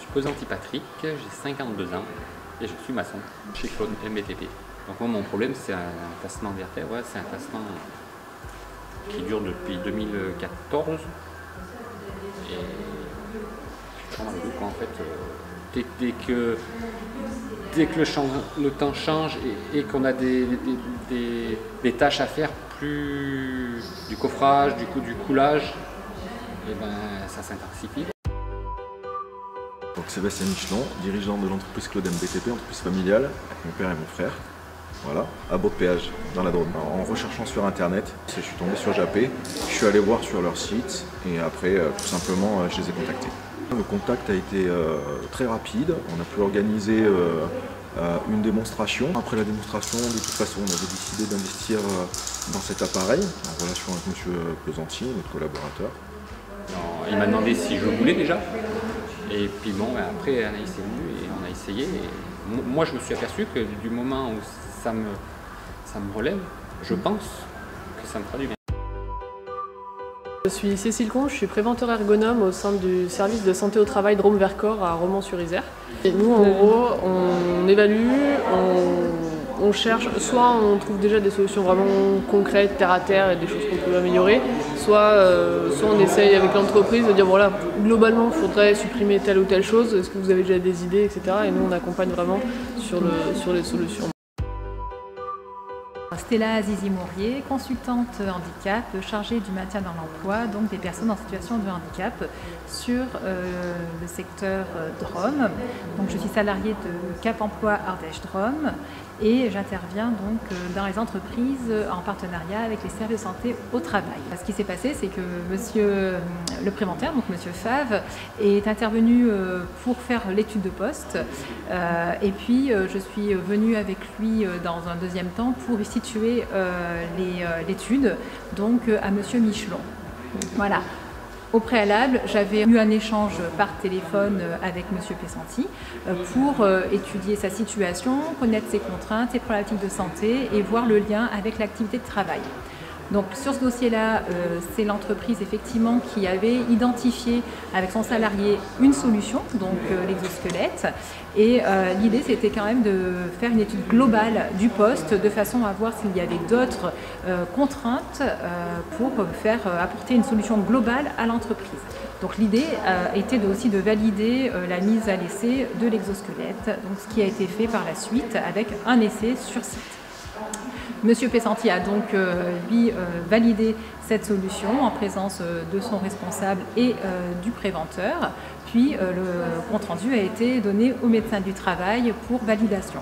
suis Pesanti Patrick, j'ai 52 ans et je suis maçon chez Claude MBTP. Donc moi, mon problème, c'est un tassement vertèbre, ouais, c'est un tassement qui dure depuis 2014. Et je prends le coup, en fait, dès que le temps change et qu'on a des tâches à faire, plus du coffrage, du coulage, et ben, ça s'intensifie. Donc Sébastien Michelon, dirigeant de l'entreprise Claude MBTP, entreprise familiale, avec mon père et mon frère. Voilà, à Baud-de-Péage, dans la Drôme. En recherchant sur internet, je suis tombé sur Japé, je suis allé voir sur leur site et après, tout simplement, je les ai contactés. Le contact a été très rapide, on a pu organiser une démonstration. Après la démonstration, de toute façon, on avait décidé d'investir dans cet appareil, en relation avec M. Pesanti, notre collaborateur. Non, il m'a demandé si je voulais déjà. Et puis bon, après, Anaïs est venue et on a essayé. Et moi, je me suis aperçu que du moment où ça me relève, je pense que ça me fera du bien. Je suis Cécile Con, je suis préventeur ergonome au sein du service de santé au travail Drôme-Vercors à Romans-sur-Isère. Et nous, en gros, on évalue, on cherche, soit on trouve déjà des solutions vraiment concrètes, terre à terre et des choses qu'on peut améliorer, soit on essaye avec l'entreprise de dire voilà, globalement il faudrait supprimer telle ou telle chose, est-ce que vous avez déjà des idées, etc. Et nous on accompagne vraiment sur les solutions. Stella Azizi-Mourier, consultante handicap, chargée du maintien dans l'emploi, donc des personnes en situation de handicap sur le secteur Drôme. Donc je suis salariée de Cap Emploi Ardèche Drôme et j'interviens donc dans les entreprises en partenariat avec les services de santé au travail. Ce qui s'est passé, c'est que monsieur le préventaire, donc monsieur Favre, est intervenu pour faire l'étude de poste et puis je suis venue avec lui dans un deuxième temps pour situer l'étude donc à monsieur Michelon. Voilà. Au préalable, j'avais eu un échange par téléphone avec M. Pesanti pour étudier sa situation, connaître ses contraintes, ses problématiques de santé et voir le lien avec l'activité de travail. Donc sur ce dossier-là, c'est l'entreprise effectivement qui avait identifié avec son salarié une solution, donc l'exosquelette. Et l'idée c'était quand même de faire une étude globale du poste de façon à voir s'il y avait d'autres contraintes pour apporter une solution globale à l'entreprise. Donc l'idée était aussi de valider la mise à l'essai de l'exosquelette, donc ce qui a été fait par la suite avec un essai sur site. Monsieur Pesanti a donc lui validé cette solution en présence de son responsable et du préventeur. Puis le compte-rendu a été donné au médecin du travail pour validation.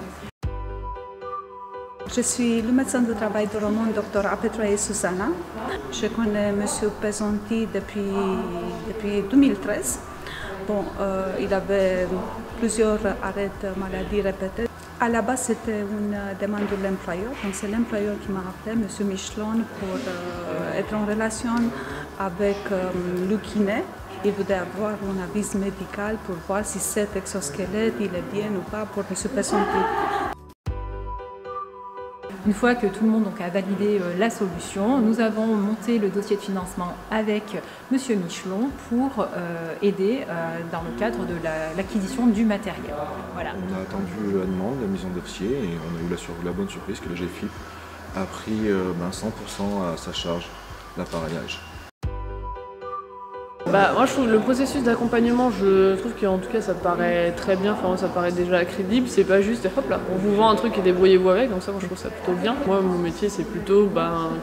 Je suis le médecin du travail de Romans, Dr Apetrae Susanna. Je connais Monsieur Pesanti depuis 2013. Bon, il avait plusieurs arrêts de maladie répétés. À la base, c'était une demande de l'employeur. Donc, c'est l'employeur qui m'a appelé, M. Michelon, pour être en relation avec le kiné. Il voulait avoir un avis médical pour voir si cet exosquelette il est bien ou pas pour M. Pesanti. Une fois que tout le monde a validé la solution, nous avons monté le dossier de financement avec M. Michelon pour aider dans le cadre de l'acquisition du matériel. Voilà. On a attendu la demande, la mise en dossier et on a eu la bonne surprise que le GFIP a pris 100% à sa charge l'appareillage. Moi je trouve le processus d'accompagnement, je trouve qu'en tout cas ça paraît très bien, enfin ça paraît déjà crédible, c'est pas juste hop là, on vous vend un truc et débrouillez-vous avec, donc ça moi je trouve ça plutôt bien. Moi mon métier c'est plutôt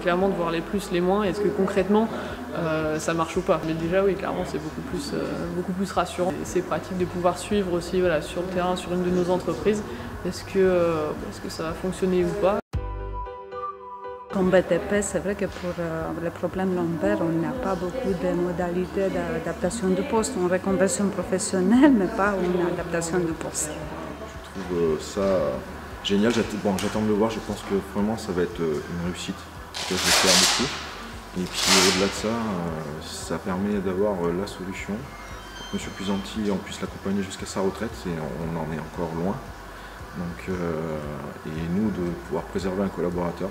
clairement de voir les plus, les moins, est-ce que concrètement ça marche ou pas. Mais déjà oui clairement c'est beaucoup plus rassurant. C'est pratique de pouvoir suivre aussi voilà, sur le terrain, sur une de nos entreprises, est-ce que ça va fonctionner ou pas. Comme BTP, c'est vrai que pour le problème lombaire, on n'a pas beaucoup de modalités d'adaptation du poste, une reconversion professionnelle, mais pas une adaptation du poste. Je trouve ça génial. J'attends de le voir, je pense que vraiment ça va être une réussite. Je l'espère beaucoup. Et puis au-delà de ça, ça permet d'avoir la solution. M. Pesanti, on puisse l'accompagner jusqu'à sa retraite, et on en est encore loin. Donc, et nous, de pouvoir préserver un collaborateur.